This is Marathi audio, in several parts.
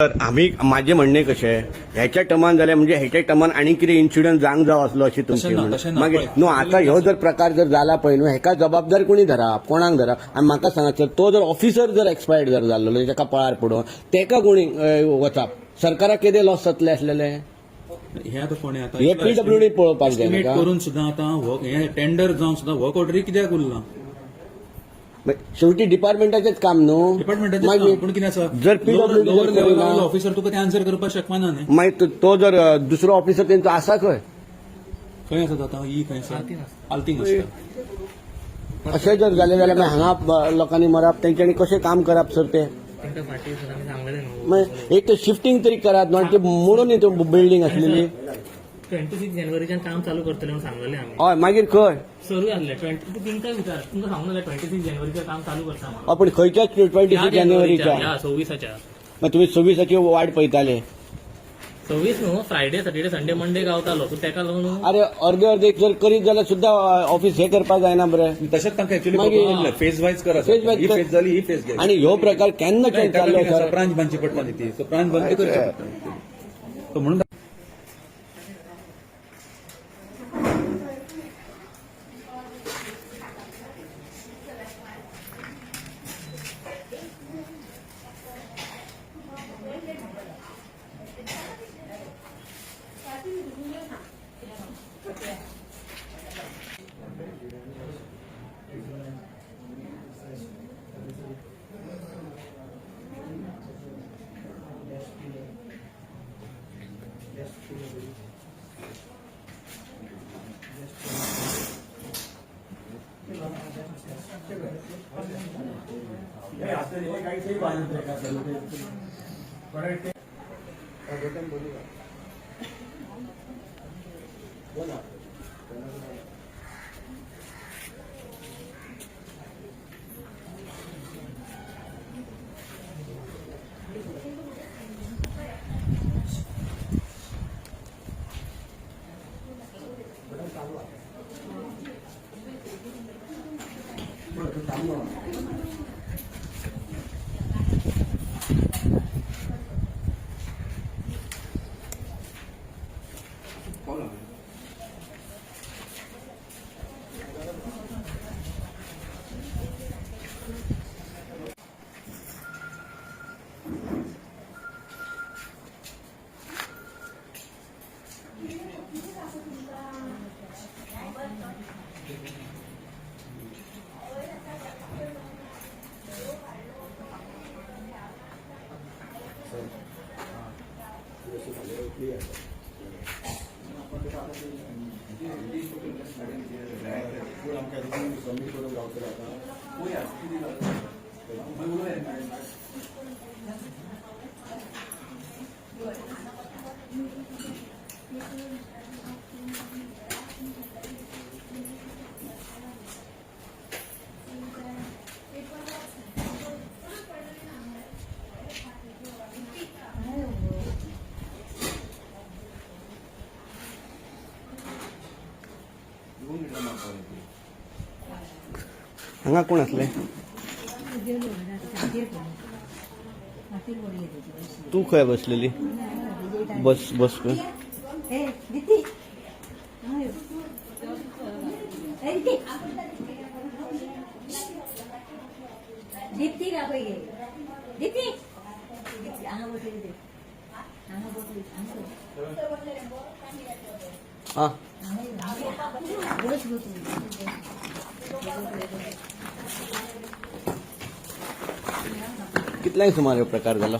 तर आम्ही माझे म्हणणे कशें ह्याच्या टर्मान जाल्यार म्हणजे ह्याच्या टर्मान आनी कितें इन्सिडंट जावंक जावो असलो अशी तुमची मागीर न्हू आतां ह्यो जर प्रकार जर जाला पळय न्हू हेका जबाबदार कोणी धरप कोणाक धरप आनी म्हाका सांगात सर तो जर ऑफिसर जर एक्सपायर्ड जर जाल्लो ताका पळार पडून तेका कोणी वचप सरकाराक कितें लॉस जातले आसलेले हे आता कोणी आता हे PWD पळोवपाक जाय एस्टिमेट करून सुद्धा आता हे टेंडर जावन सुद्धा वर्क ऑर्डरी कित्याक उरला शेवटी डिपार्टमेंटाचेच काम न्हू डिपार्टमेंटाचे पण कितें आसा जर PWD लोवर जर करिना लेवल ऑफिसर तुका ते आन्सर करपाक शकपाना न्ही मागीर तो जर दुसरो ऑफिसर तेंचो आसा खंय आसा आता ही खंय आसा आल्तींग आसता अशें जर जालें जाल्यार मागीर हांगा लोकांनी मरप तेंच्यांनी कशें काम करप सर ते मागीर एक तर शिफ्टिंग तरी करात न्हू ते मोडून येतो बिल्डींग आसलेली 26 जानेवारीच्यान काम चालू करतले म्हणून सांगलेले आम्ही हय मागीर खंय सरू आसले 20 तुमकां विचार तुमकां सांगून जाल्यार 26 जानेवारीचें काम चालू करता म्हणून आपण खंयच्या 26 जानेवारीच्या ह्या 26च्या मग तुम्ही 26ची वाट पळयताले 26 न्हू फ्रायडे सॅटर्डे संडे मंडे गावतालो सो तेका लागून अरे अर्दे जर करीत जाल्यार सुद्धा ऑफिस हे करपाक जायना बरें तशेंच तांकां मागीर- एक्चुअली फेज वायज करा Phase wise ही कर. फेज जाली ही फेज घ्या आणि ह्यो प्रकार केन्ना चाललो सर ब्रांच बांदची पडटाली ती सो ब्रांच बंद करची पडटा तो म्हणून हांगा कोण असले तू खंय बसलेली बस बस खंय हा कितल्यांक सुमार हो प्रकार जालो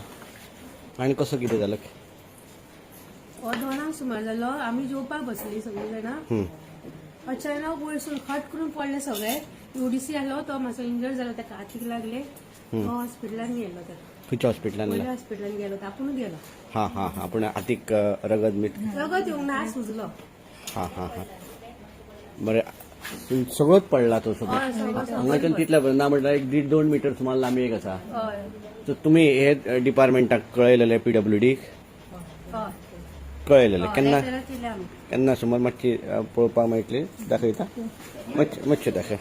आनी कसो कितें जालो दोनांक सुमार जालो आमी जेवपाक बसली सगळी जाणां अचानक वयरसून खट करून पडले सगळे ओडीसी आलो तो मातसो इंजर्ड जालो ताका हातीक लागले तो हॉस्पिटलान गेलो खंयच्या हॉस्पिटलान पयल्या हॉस्पिटलान गेलो आपूण गेलो हा हा हा पूण हातीक रगत मीठ रगत येवंक ना सुजलो हा हा हा बरें सगळोच पडला तो सगळो हय सगळो हांगाच्यान तितल्या ना म्हटल्यार 1.5-2 मीटर सुमार लांबी एक आसा हय तर तुमी हे डिपार्टमेंटाक कळयलेले PWD हय कळयलेले केन्ना लेटरां केले आमी केन्ना सुमार मातशी पळोवपाक मेळटली दाखयता मातशें दाखय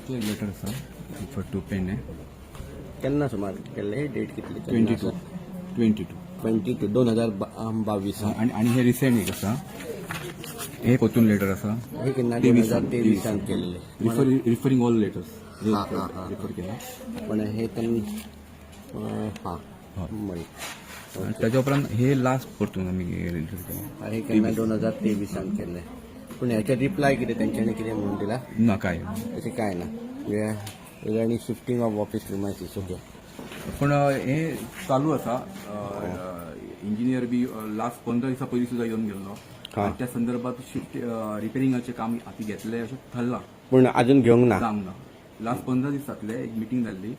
लेटर आसा फॉर 2 पेन आहे केन्ना सुमार केल्ले हे डेट कितली 22 22 2022 आणि हे रिसेंट एक आसा हे कोतून लेटर आसा हे केन्ना 2023 केल्ले रिफरिंग ऑल लेटर्स हा. रिफर केला पण हे त्यांनी हा मळी ताच्या उपरांत हे लास्ट परतून आमी रिलीज केला हे केन्ना 2023 केल्ले पूण ह्याचे रिप्लाय कितें तेंच्यांनी कितें म्हणून दिला ना काय तशें काय ना म्हणजे आनी shifting of office premises okay पण हे चालू आसा इंजिनियर बी लास्ट 15 दिसां पयलीं सुद्दां येवन गेल्लो हा. त्या संदर्भात शिफ्ट रिपेरिंगाचें काम आतां घेतलें अशें थारलां पूण अजून घेवंक ना जावंक ना लास्ट 15 दीस जातले एक मिटींग जाल्ली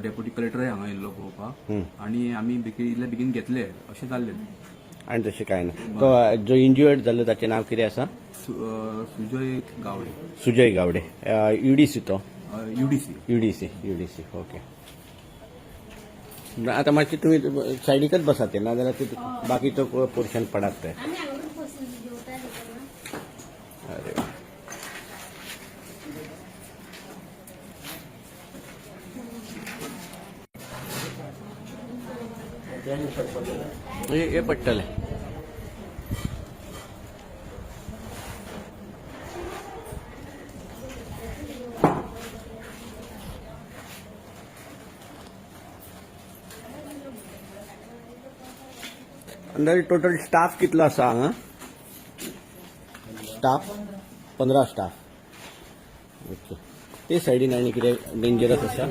डेप्युटी कलेक्टरय हांगा येयल्लो पळोवपाक आनी आमी इतले बेगीन घेतले अशें जाल्लें आनी तशें काय ना तो जो इंज्युअर्ड जाल्लो ताचें नांव कितें आसा सुजय गावडे सुजय गावडे युडीसी तो युडीसी युडीसी ओके आता मातशी तुम्ही सायडीकच बसा ते ना जाल्यार बाकीचो पोर्शन पडात ते अरे वा. हे पडटले अंदाजे टोटल स्टाफ कितलो आसा हांगा स्टाफ 15 स्टाफ ओके ते सायडीन आनी कितें डेंजरस आसा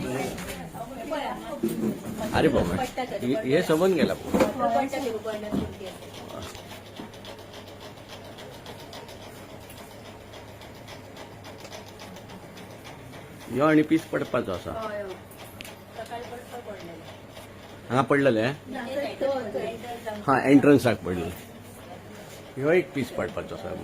अरे बाबा हे सबंद गेला ह्यो आनी पीस पडपाचो आसा हांगा पडलेले हा एंट्रन्साक पडलेले ह्यो एक पीस पडपाचो आसा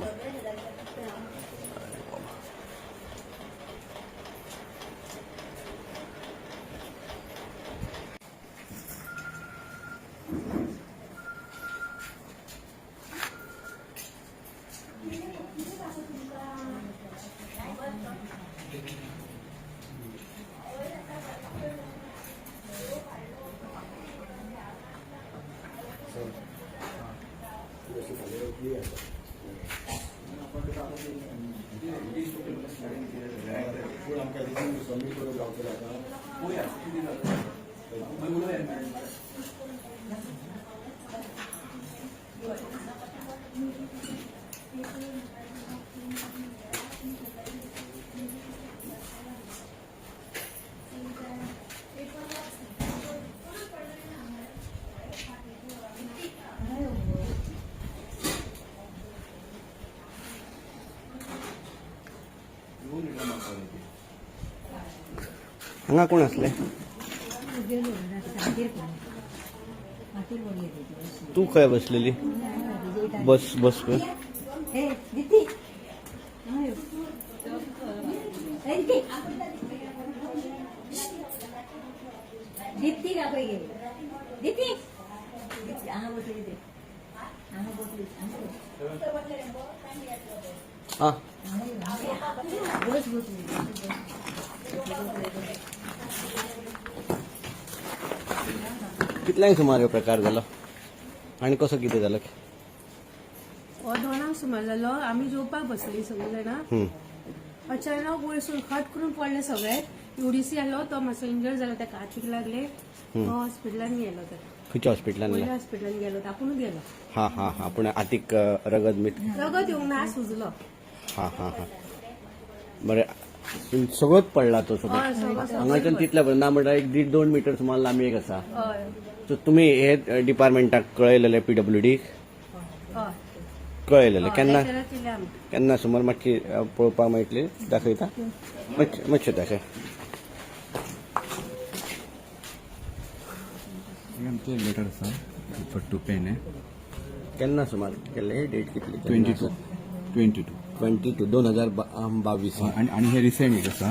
हांगा कोण असले तू खंय बसलेली बस बस खंय हा कितल्यांक सुमार हो प्रकार जालो आनी कसो कितें जालो दोनांक सुमार जालो आमी जेवपाक बसली सगळीं जाणां अचानक वयरसून खट करून पडले सगळे युडीसी आलो तो मातसो इंजर्ड जालो ताका हातीक लागले हॉस्पिटलान गेलो खंयच्या हॉस्पिटलान पयल्या हॉस्पिटलान गेलो तापूनच गेलो हा हा हा पूण आतीक रगत मीठ रगत येवंक ना सुजलो हा हा हा बरें सगळोच पडला तो सगळो हय सगळो हांगाच्यान तितल्या पर्यंत ना म्हणल्यार 1.5-2 मिटर सुमार लांबी एक आसा हय सो तुमी हे डिपार्टमेंटाक कळयलेले PWD हय कळयलेले केन्ना केले आमी केन्ना सुमार मातशी पळोवपाक मेळटली दाखयता मातशें दाखय आमचे लेटर आसा फॉर 2 पेन आहे केन्ना सुमार केल्ले हे डेट कितली 22 2022 आणि हे रिसेंट एक आसा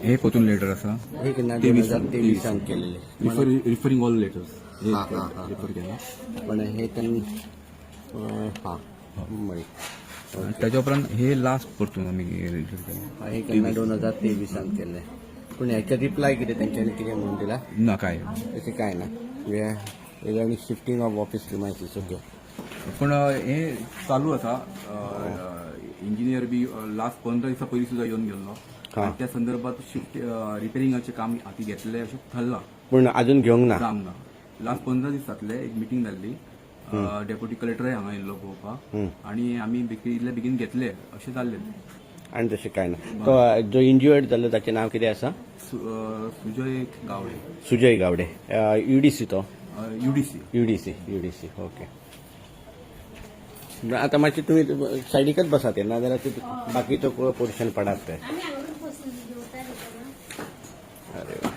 हे कोतून लेटर आसा हे केन्ना 2023 केलेले रिफरिंग ऑल लेटर्स हा, हा, हा. रिफर केला पण हे त्यांनी हा मळी आणि त्याच्या उपरांत हे लास्ट परतून आमी रजिस्टर केलें. हे केन्ना 2023 केल्लें. पूण हेचे रिप्लाय कितें तेंच्यांनी कितें म्हणून दिला? ना काय तशें कांय ना. म्हणजे shifting of office premises. Okay. पण हे चालू आसा. इंजिनियर बी लास्ट 15 दिसां पयलीं सुद्दां येवन गेल्लो. हा. त्या संदर्भात शिफ्ट रिपेरिंगाचें काम हाती घेतलें अशें थारलां. पूण अजून घेवंक ना. जावंक ना. लास्ट 15 दीस जातले एक मिटींग जाल्ली. डेप्युटी कलेक्टरय हांगा येयल्लो पळोवपाक आनी आमी इतले बेगीन घेतले अशें जाल्लें. आनी तशें कांय ना. तो जो इंज्युअर्ड जाल्लो ताचें नांव कितें आसा? सुजय गावडे. सुजय गावडे. युडीसी तो. युडीसी. ओके. आता मातशें तुमी सायडीकच बसात नाजाल्यार बाकीचो पोर्शन पडात ते. आम्ही हांगाच बसलेली जेवता येताना. अरे वा.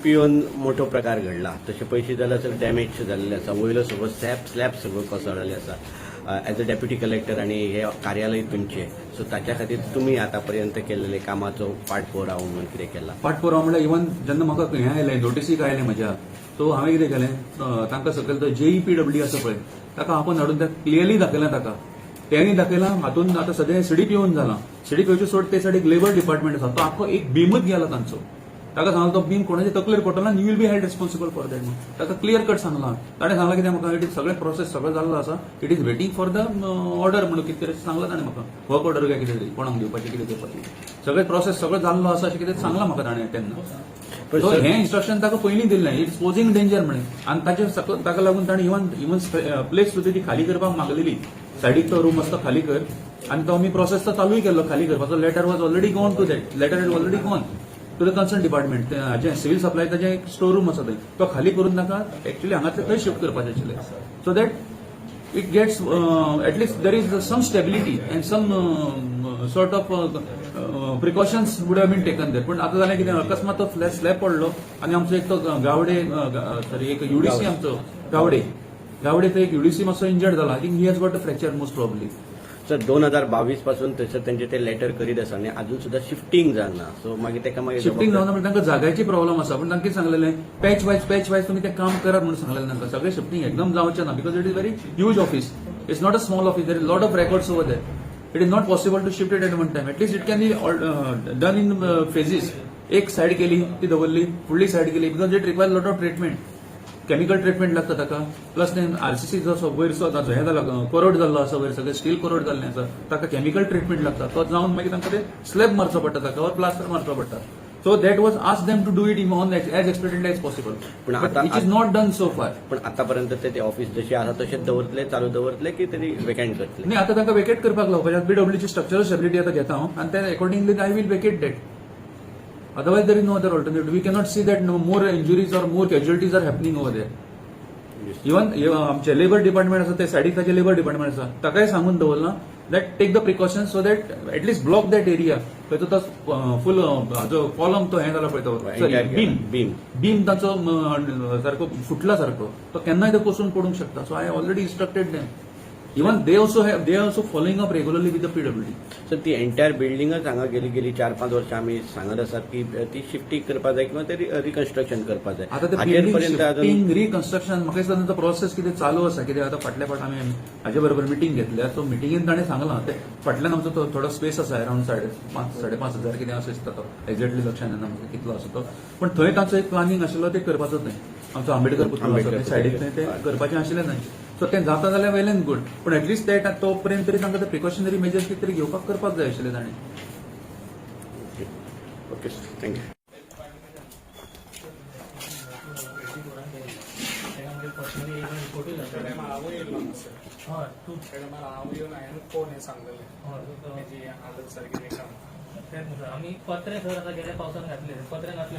पिवन मोठो प्रकार घडला. तसे पयशे जाल्यार सगळे डॅमेज जाल्ले आसा. वयलो सगळो स्लॅब सगळो कोसळ्ळेले आसा. एज अ डेप्युटी कलेक्टर आनी हे कार्यालय तुमचे, सो ताच्या खातीर तुमी आतां पर्यंत केल्ले कामाचो पाठपुरावो म्हणून कितें केला? पाठपुरावो म्हणल्यार इवन जेन्ना म्हाका हें आयलें नोटीसीक आयलें म्हज्या, सो हांवें कितें केलें तांकां सकयल तो JEPW आसा पळय ताका आपण हाडून क्लियरली दाखयलां ताका. त्यांनी दाखयलां हातून आतां सद्या CDP येवन जालां. CDPचे सोड ते सायडीक लेबर डिपार्टमेंट आसा तो आख्खो एक बीमच गेला तांचो. ताका सांगला तो बीम कोणाच्या तकलेर पडटलो आनी you will be held responsible for that. ताका क्लियर कट सांगलां. ताणें सांगलां कितें म्हाका इट इज सगळे प्रोसेस सगळो जाल्लो आसा. It is waiting for the order म्हणून कितें तरी सांगलां ताणें म्हाका. वर्क ऑर्डर काय कितें तरी कोणाक दिवपाचें कितें करपाचें सगळे प्रोसेस सगळो जाल्लो आसा अशें कितें सांगलां म्हाका ताणें तेन्ना. सो हें इन्स्ट्रक्शन ताका पयलीं दिल्लें. इट्स पोजिंग डेंजर म्हणून आनी ताका लागून ताणें इवन प्लेस सुद्दां ती खाली करपाक मागलेली. सायडीक तो रूम आसता खाली कर आनी तो आमी प्रोसेस तो चालूय केल्लो खाली करपाचो. Letter was already gone to that. Letter is already gone to the concern department. हाजे सिव्हिल सप्लाय ताजें एक स्टोर रूम आसा थंय तो खाली करून ताका एक्चुअली हांगातले थंय शिफ्ट करपाचें आशिल्लें. So that it gets at least there is some stability and some sort of precautions would have been taken there. पण आता जालें कितें अकस्मात तो स्लॅब पडलो आनी आमचो एक तो गावडे सॉरी एक युडीसी आमचो गावडे थंय एक युडीसी मातसो इंजर्ड जाला. I think he has got a fracture most probably. Sir 2022 पासून थंयसर तेंचे ते लेटर करीत आसा आनी अजून सुद्दां शिफ्टिंग जावना. सो मागीर तेका मागीर शिफ्टिंग जावना म्हणजे तांकां जाग्याची प्रॉब्लम आसा. पण तांकां सांगलेलें पॅच वायज तुमी तें काम करात म्हणून सांगलेलें तांकां. सगळें शिफ्टिंग एकदम जावचें ना because it is very huge office. It's not a small office. There is lot of records over there. It is not possible to shift it at one time. At least it can be done in phases. एक सायड केली ती दवरली फुडली सायड केली because it requires lot of treatment. Chemical treatment लागता ताका. प्लस तें RCC जो वयरचो हें जाला कोरोड जाल्लो आसा वयर सगळें स्टील कोरोड जाल्लें आसा ताका केमिकल ट्रिटमेंट लागता. तो जावन मागीर तांकां ते स्लॅब मारचो पडटा ताका और प्लास्टर मारचो पडटा. So that was ask them to do it in on as expectedly as possible. पण बट आता- it is not done so far. पण आतापर्यंत ते ऑफिस जशी आसा तशेंच दवरतले चालू दवरतले की तरी वेकंट करतले? नाही आता तांकां वेकेट करपाक लावपाचें. BW ची स्ट्रक्चरल स्टेबिलिटी आता घेता हांव आनी ते accordingly I will vacate that. Otherwise, there is no other alternative. We cannot see that no more injuries or more casualties are happening over there. Even आमचे लेबर डिपार्टमेंट आसा ते सायडीक ताचे लेबर डिपार्टमेंट आसा ताकाय सांगून दवरला that take the precaution so that at least block that area. खंय तो फूल हाजो कॉलम तो हें जाला पळय तो बीम ताचो सारको फुटला सारको तो केन्नाय तो कोसळून पडूंक शकता. So I already instructed them. Even they also following up regularly with the PWD. Sir ती एंटायर बिल्डिंगच हांगा गेली 4-5 वर्सां आमी सांगत आसात की ती शिफ्टिंग करपा जाय किंवा ते रिकन्स्ट्रक्शन करपा जाय. आता ते हाचेर पर्यंत बिल्डिंग रिकन्स्ट्रक्शन म्हाका दिसता तो प्रोसेस कितें चालू आसा. कितें आतां फाटल्या फावट आमी हाजे बरोबर मिटींग घेतल्या. सो मिटींगेन ताणें सांगलां ते फाटल्यान आमचो तो थोडो स्पेस आसा अरावंड 5,500 कितें असो दिसता. तो एक्झॅक्टली लक्षांत येना म्हाका कितलो आसा तो. पण थंय तांचो एक प्लॅनिंग आशिल्लो ते करपाचो थंय. आमचो आंबेडकर पुतळो सायडीक थंय ते करपाचें आशिल्लें थंय. सो तें जाता जाल्यार वेल एंड गूड. पण एटलीस्ट ते तो पर्यंत तरी तांकां ते प्रिकॉशनरी मेजर्स कितें तरी घेवपाक करपाक जाय आशिल्ले ताणें. Okay thank you. पर्सनली रिपोर्टूय जाता. हय तूं हांव येवन हांवें फोन हें सांगलेलें तेजी हालत सारकी नाही काम. तेच न्हू सर आमी पत्रे सर आतां गेल्या पावसान घातले पत्रे घातले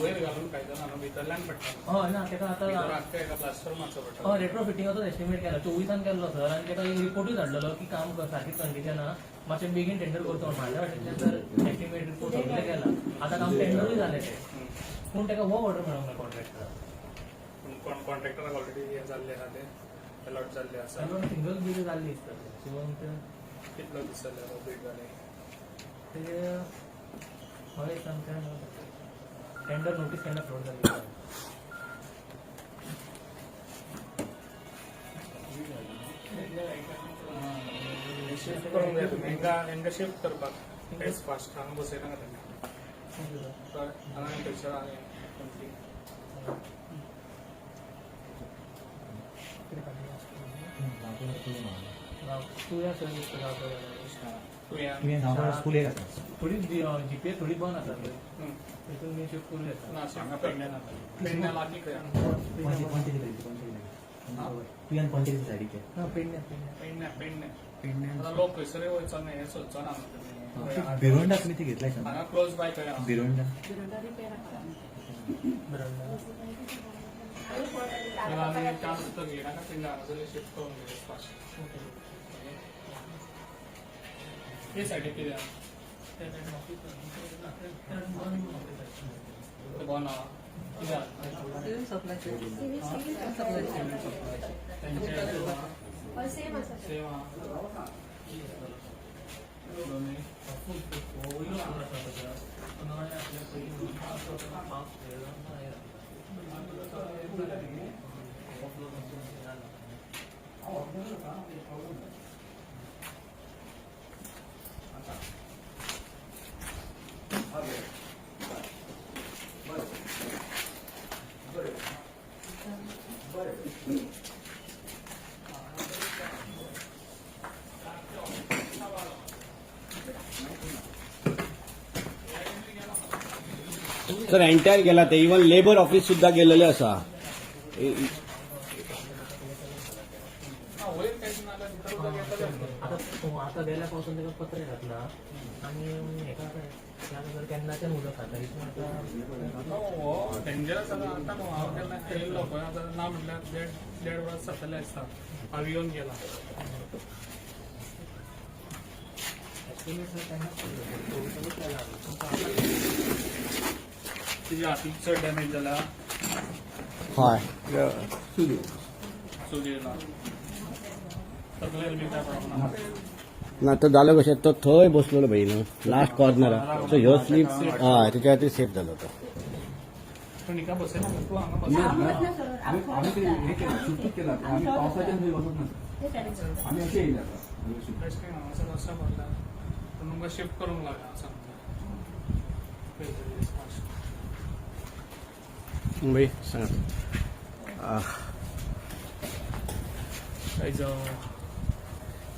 वयर घालून फायदो ना न्हू भितरल्यान पडटा. हय ना तेका आतां आख्खा एका प्लास्टर मारचो पडटा. हय रेट्रो फिटिंगाचो एस्टिमेट केला 24 केल्लो सर आनी तेका एक रिपोर्टूय धाडलेलो की काम सारकी कंडिशन आहा मातशें बेगीन टेंडर करचो म्हणून. म्हाज्या वाटेंतल्यान सर एस्टिमेट रिपोर्ट सगळें केला. आतां काम टेंडरूय जालें ते पूण तेका हो ऑर्डर मेळोंक ना कॉन्ट्रॅक्टराक. पूण कॉन्ट्रॅक्टराक ऑलरेडी हें जाल्लें आहा ते अलॉट जाल्ले आसा. सिंगल बील जाल्ली दिसता सो कितलो दीस जाले बीट जालें ते हय सांगता टेंडर नोटीस केन्ना फ्लोट जाल्ली. शिफ्ट करून जाय तांकां शिफ्ट करपाक एज फास्ट हांगा बसयना तांकां हांगा थंयसर तुया सर्विस तुवें थोडी जीपे थोडी बंद आसा तितून मी शिफ्ट करून येता ना सांगा पेडण्या लागीं खंय पेडण्या आतां लोक खंयसर वयचो ना हें सोदचो ना हांगा क्लोज बाय खंय आमी चान्स तर घेयनाका पेडण्या हांगासर शिफ्ट करून घेया फास्ट हे सायडीक कितें आहा बंद आहा सेम आसा सेम आहा सर एंटायर गेला ते इवन लेबर ऑफिस सुद्धा गेलेले असा आता गेल्या पावसात ताका पत्र घातला आणि हेका जर केन्नाच्यान उदक खाता डेंजरस आसा आतां न्हू हांव केन्ना येयल्लो पळय आतां ना म्हटल्यार देड वरां जातले आसता हांव येवन गेला तुज्या हातीक चड डॅमेज जाला हय चुलीला सगळे हेल्मेटा प्रॉब्लम ना तो जालो कशें तो थंय बसलेलो भाई न्हू लास्ट कॉर्नरा सो ह्यो स्लीप हय त्याच्या खातीर सेफ जालो तो तुनिका बसयना तूं हांगा बस आम्ही पावसाच्या थंय वचत ना आम्ही अशें येयले बेश्टें हांगासर वचना म्हणल्यार तुमकां शिफ्ट करूंक लागला सांगता भाई सांगात आयज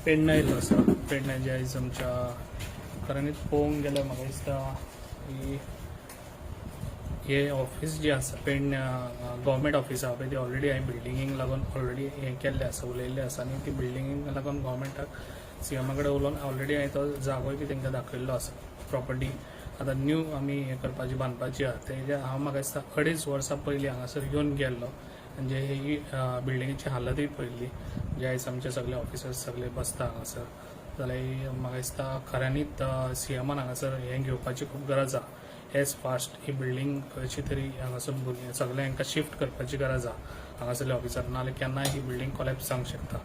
पेडण्या येयल्लो आसा पेडण्याचे आयज आमच्या खऱ्यांनीच पळोवंक गेल्यार म्हाका दिसता की हे ऑफिस जे आसा पेडण्या गव्हर्मेंट ऑफिस आहा पळय ती ऑलरेडी हांवें बिल्डिंगेक लागून ऑलरेडी हें केल्लें आसा उलयल्लें आसा आनी ती बिल्डिंगेक लागून गव्हर्मेंटाक सीएमा कडेन उलोवन ऑलरेडी हांवें तो जागोय बी तांकां दाखयल्लो आसा प्रॉपर्टी आतां न्यू आमी हें करपाची बांदपाची आहा तेजे हांव म्हाका दिसता 2.5 वर्सां पयलीं हांगासर येवन गेल्लो आनी जे ही बिल्डिंगेची हालतूय पळयल्ली जे आयज आमचे सगळे ऑफिसर्स सगळे बसता हांगासर जाल्यार म्हाका दिसता खऱ्यांनीच सीएमान हांगासर हें घेवपाची खूब गरज आहा एज फास्ट ही बिल्डींग खंयची तरी हांगासून भुरगीं सगळे हांकां शिफ्ट करपाची गरज आहा हांगासरले ऑफिसर नाल्यार केन्नाय ही बिल्डींग कोलॅप्स जावंक शकता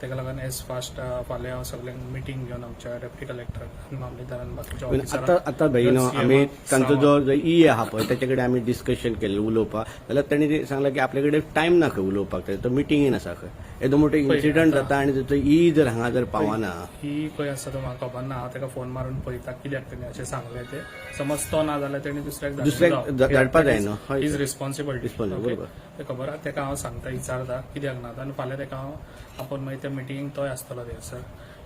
तेका लागून एज फास्ट फाल्यां हांव सगळ्यांक मिटींग घेवन आमच्या डेप्युटी कलेक्टर आनी मामलेदारान बाकीच्या आता भाई न्हू आमी तांचो जो ई आहा पळय तेचे कडेन आमी डिस्कशन केल्लें उलोवपाक जाल्यार तांणी सांगलां की आपले कडेन टायम ना खंय उलोवपाक तो मिटिंगेन आसा खंय येदो मोठो इन्सिडंट जाता आनी तो ई जर हांगा जर पावना ही खंय आसा तो म्हाका खबर ना हांव ताका फोन मारून पळयता कित्याक तेणी अशें सांगलें ते समज तो ना जाल्यार तेणी दुसऱ्याक धाडपाक जाय न्हू इज रिस्पॉन्सिबिलिटी बरोबर ते खबर आहा तेका हांव सांगता विचारता कित्याक ना आनी फाल्यां तेका हांव आपोवन मागीर त्या मिटिंगेक तोय आसतलो थंयसर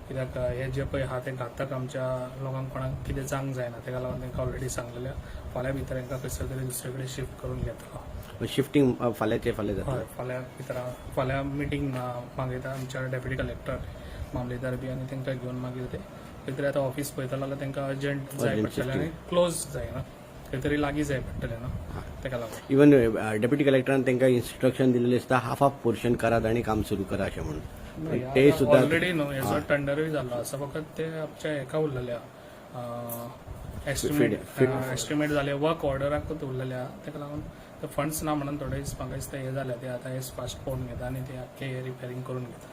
कित्याक हे जे पळय आहा ते घातक आमच्या लोकांक कोणाक कितें जावंक जायना तेका लागून तांकां ऑलरेडी सांगलेलें फाल्यां भितर तांकां खंयसर तरी दुसरे कडेन शिफ्ट करून घेतलो शिफ्टिंग फाल्यांचे फाल्यां हय जाता फाल्यां भितर फाल्यां मिटींग मागयता आमच्या डेप्युटी कलेक्टर मामलेदार बी आनी तांकां घेवन मागीर ते खंय तरी आतां ऑफीस पळयता जाल्यार तांकां अर्जंट जाय पडटलें आनी क्लोज जायना खंय तरी लागीं जाय पडटलें न्हू तेका लागून इवन डेप्युटी कलेक्टरान तांकां इन्स्ट्रक्शन दिल्लें आसता हाफ पोर्शन करात आनी काम सुरू करा अशें म्हणून ते सुद्दां ऑलरेडी न्हू हेचो टेंडरूय जाल्लो आसा फकत ते आमच्या हेका उरलेले एस्टिमेट जाले वर्क ऑर्डराकूच उरलेले आहा तेका लागून ते फंड्स ना म्हणून थोडे दीस म्हाका दिसता हे जाले ते आतां हे फास्ट पळोवन घेता आनी ते आख्खे रिपेरींग करून घेता